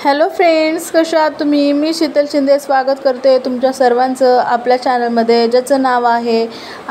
Hello friends, कशा आहात तुम्ही? मी शीतल शिंदे स्वागत करते तुमच्या सर्वांचं आपल्या चॅनलमध्ये, ज्याचं नाव आहे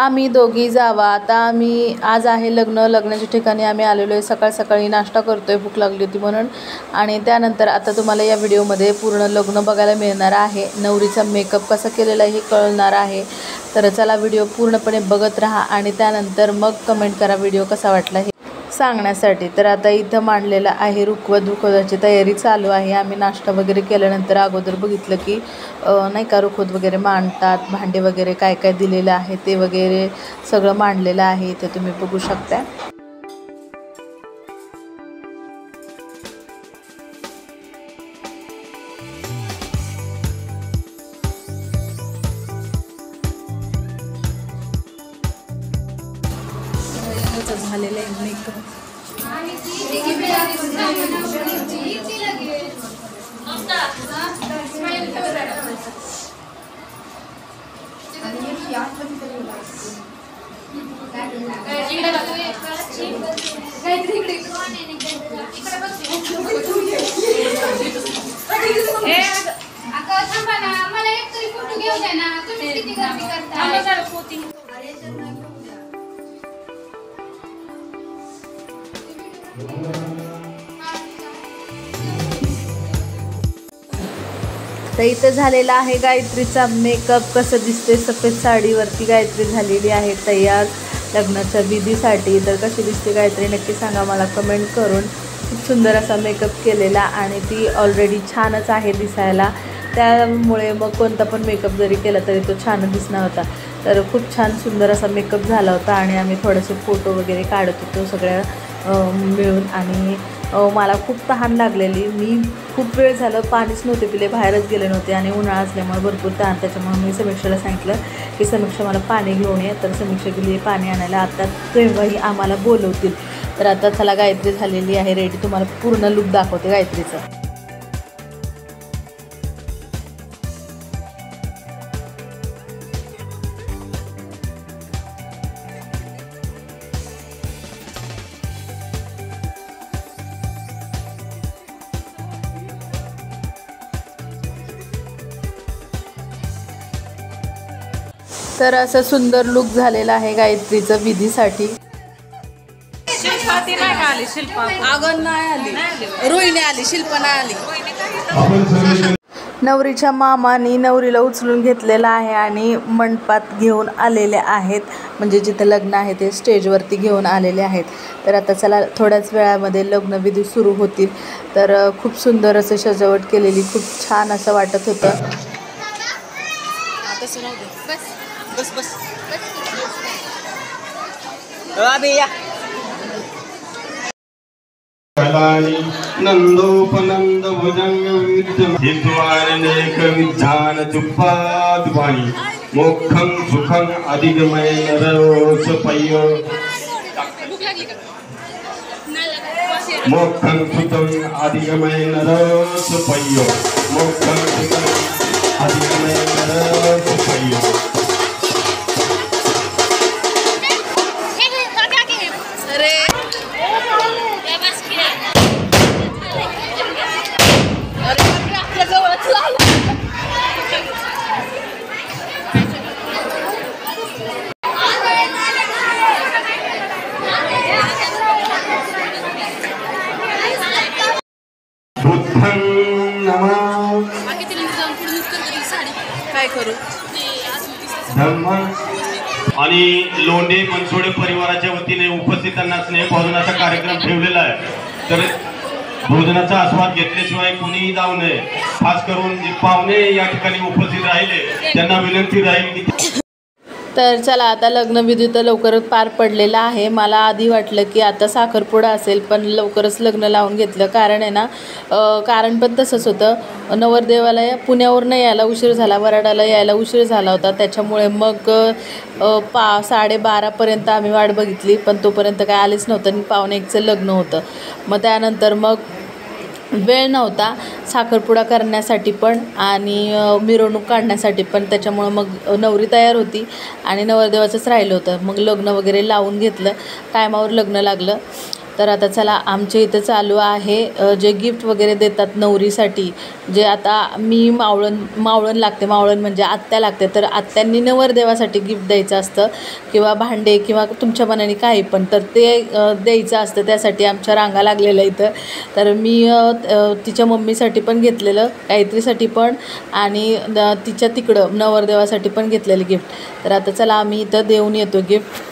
आम्ही दोघी जावा. आता आम्ही आज आहे लग्नाच्या ठिकाणी आम्ही आलेलो आहे. सकाळी नाश्ता करतोय, भूक लागली होती म्हणून. आणि त्यानंतर आता तुम्हाला या व्हिडिओमध्ये पूर्ण लग्न बघायला मिळणार आहे. नवरीचा मेकअप कसा केलेला हे कळणार आहे. तर चला व्हिडिओ पूर्णपणे बघत राहा आणि त्यानंतर मग कमेंट करा व्हिडिओ कसा वाटला हे सांगण्यासाठी. तर आता इथं मांडलेलं आहे रुखवताची तयारी चालू आहे. आम्ही नाश्ता वगैरे केल्यानंतर अगोदर बघितलं की नाही का रुखवत वगैरे मांडतात, भांडे वगैरे काय काय दिलेलं आहे ते वगैरे सगळं मांडलेलं आहे. इथे तुम्ही बघू शकता. झालेलं आहे मेकअप. मला एक तरी फोटो घेऊ द्या ना. तुम्ही किती गर्दी करता. तर इथं झालेला आहे गायत्रीचा मेकअप. कसं दिसते सफेद साडीवरती गायत्री झालेली आहे तयार लग्नाच्या विधीसाठी. तर कशी दिसते गायत्री नक्की सांगा मला कमेंट करून. खूप सुंदर असा मेकअप केलेला आणि ती ऑलरेडी छानच आहे दिसायला, त्यामुळे मग कोणता पण मेकअप जरी केला तरी तो छान दिसणार होता. तर खूप छान सुंदर असा मेकअप झाला होता आणि आम्ही थोडेसे फोटो वगैरे काढत होतो सगळ्या मिळून. आणि मला खूप तहान लागलेली. मी खूप वेळ झालं पाणीच नव्हते पिले, बाहेरच गेले नव्हते आणि उन्हाळा असल्यामुळे भरपूर तहान. त्याच्यामुळे मी समीक्षाला सांगितलं की समीक्षा मला पाणी घेऊन ये. तर समीक्षा गेली पाणी आणायला. आता तेव्हाही आम्हाला बोलवतील. तर आता चला गायत्री झालेली आहे रेडी. तुम्हाला पूर्ण लुक दाखवते गायत्रीचा. तर असं सुंदर लुक झालेला आहे गायत्रीचं विधीसाठी. शिल्पा नाही आली. शिल्पा अगं नाही आली, रोहिणी आली, शिल्पा नाही आली. नवरीच्या मामानी नवरीला उचलून घेतलेलं आहे आणि मंडपात घेऊन आलेले आहेत. म्हणजे जिथं लग्न आहे ते स्टेजवरती घेऊन आलेले आहेत. तर आता चला थोड्याच वेळामध्ये लग्नविधी सुरू होतील. तर खूप सुंदर असं सजावट केलेली, खूप छान असं वाटत होतं. बस बस अबे या नंदोपनंद भुजंग विद्यमानेक विज्ञान चुप्पाद्वाणी मोक्षं सुखं अधिगमय नरोचपय्य मोक्षं सुखं अधिगमय नरोचपय्य मोक्षं सुखं अधिगमय नरोचपय्य. काय करू. धर्म आणि लोंढे मनसोडे परिवाराच्या वतीने उपस्थितांना स्नेहभोजनाचा कार्यक्रम ठेवलेला आहे. तर भोजनाचा आस्वाद घेतल्याशिवाय कुणीही जाऊ नये. खास करून जे पाहुणे या ठिकाणी उपस्थित राहिले त्यांना विनंती राहील की. तर चला आता लग्नविधी तर लवकरच पार पडलेला आहे. मला आधी वाटलं की आता साखरपुडा असेल, पण लवकरच लग्न लावून घेतलं. कारण आहे ना, कारण पण तसंच होतं. नवरदेवाला पुण्यावरून यायला उशीर झाला, वराडाला यायला उशीर झाला होता. त्याच्यामुळे मग 12:30पर्यंत आम्ही वाट बघितली, पण तोपर्यंत काय आलेच नव्हतं आणि 12:45चं लग्न होतं. मग त्यानंतर मग वेळ नव्हता साखरपुडा करण्यासाठी पण आणि मिरवणूक काढण्यासाठी पण. त्याच्यामुळं मग नवरी तयार होती आणि नवरदेवाचंच राहिलं होतं. मग लग्न वगैरे लावून घेतलं, टायमावर लग्न लागलं. तर आता चला आमच्या इथं चालू आहे जे गिफ्ट वगैरे देतात नवरीसाठी, जे आता मी मावळण लागते, मावळण म्हणजे आत्या लागते, तर आत्यांनी नवरदेवासाठी गिफ्ट द्यायचं असतं किंवा भांडे किंवा तुमच्या मनाने काही पण, तर ते द्यायचं असतं. त्यासाठी आमच्या रांगा लागलेल्या इथं. तर मी तिच्या मम्मीसाठी पण घेतलेलं, गायत्रीसाठी पण, आणि तिच्या तिकडं नवरदेवासाठी पण घेतलेलं गिफ्ट. तर आता चला आम्ही इथं देऊन येतो गिफ्ट.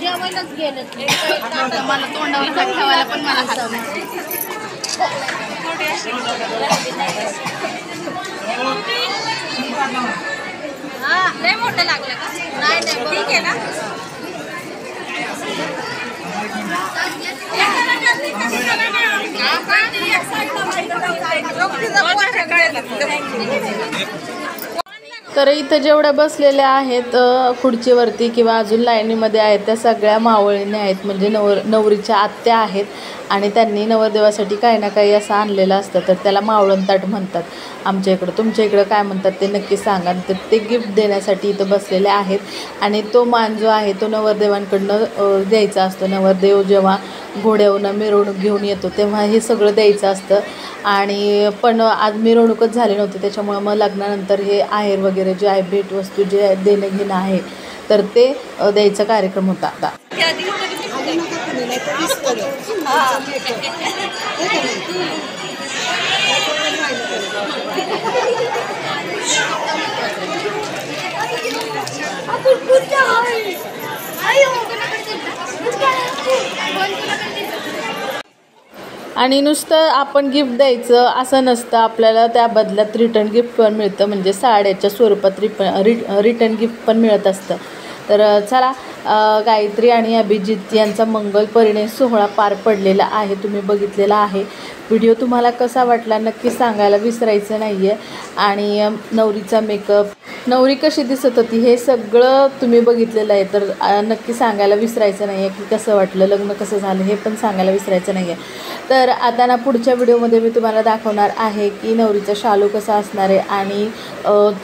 जेवणच गेलं मला तोंडावर हात ठेवायला पण मला हात नाही. लय मोठं लागलं का? नाही ठीक आहे ना. तर इथं जेवढ्या बसलेल्या आहेत खुर्चीवरती किंवा अजून लाईनीमध्ये आहेत, त्या सगळ्या मावळीने आहेत, म्हणजे नवरीच्या आत्या आहेत. आणि त्यांनी नवरदेवासाठी काही ना काही असं आणलेलं असतं, तर त्याला मावळण ताट म्हणतात आमच्या इकडं. तुमच्या इकडं काय म्हणतात ते नक्की सांगा. तर ते गिफ्ट देण्यासाठी इथं बसलेले आहेत. आणि तो मान जो आहे तो नवरदेवांकडनं द्यायचा असतो. नवरदेव जेव्हा घोड्यावरून मिरवणूक घेऊन येतो तेव्हा हे सगळं द्यायचं असतं. आणि पण आज मिरवणूकच झाली नव्हती, त्याच्यामुळं मग लग्नानंतर हे आहेर वगैरे जे आहे, भेटवस्तू जे देणं घेणं आहे, तर ते द्यायचा कार्यक्रम होता. आणि नुसतं आपण गिफ्ट द्यायचं असं नसतं, आपल्याला त्या बदल्यात रिटर्न गिफ्ट पण मिळतं, म्हणजे साड्याच्या स्वरूपात रिटर्न गिफ्ट पण मिळत असतं. तर चला, गायत्री आणि अभिजित यांचा मंगल परिणय सोहळा पार पडलेला आहे, तुम्ही बघितलेला आहे. व्हिडिओ तुम्हाला कसा वाटला नक्की सांगायला विसरायचं नाही आहे. आणि नवरीचा मेकअप, नवरी कशी दिसत होती, हे सगळं तुम्ही बघितलेलं आहे. तर नक्की सांगायला विसरायचं नाही आहे की कसं वाटलं, लग्न कसं झालं हे पण सांगायला विसरायचं नाही आहे. तर आता ना पुढच्या व्हिडिओमध्ये मी तुम्हाला दाखवणार आहे की नवरीचा शालू कसा असणार आहे, आणि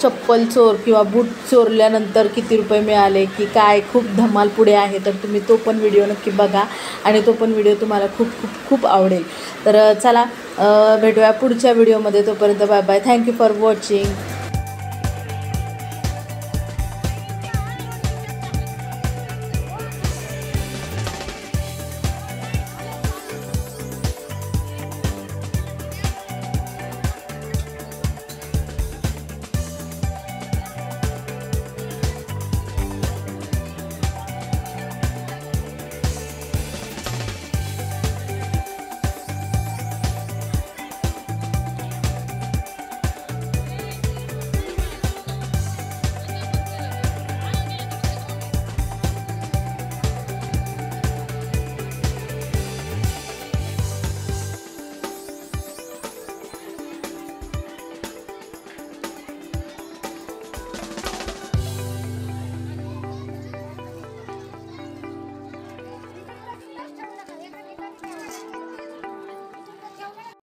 चप्पल चोर किंवा बूट चोरल्यानंतर किती रुपये मिळाले की काय, खूप धमाल पुढे आहे. तर तुम्ही तो पण व्हिडिओ नक्की बघा, आणि तो पण व्हिडिओ तुम्हाला खूप खूप खूप आवडेल. तर चला भेटूया पुढच्या व्हिडिओमध्ये. तोपर्यंत bye bye. Thank you for watching.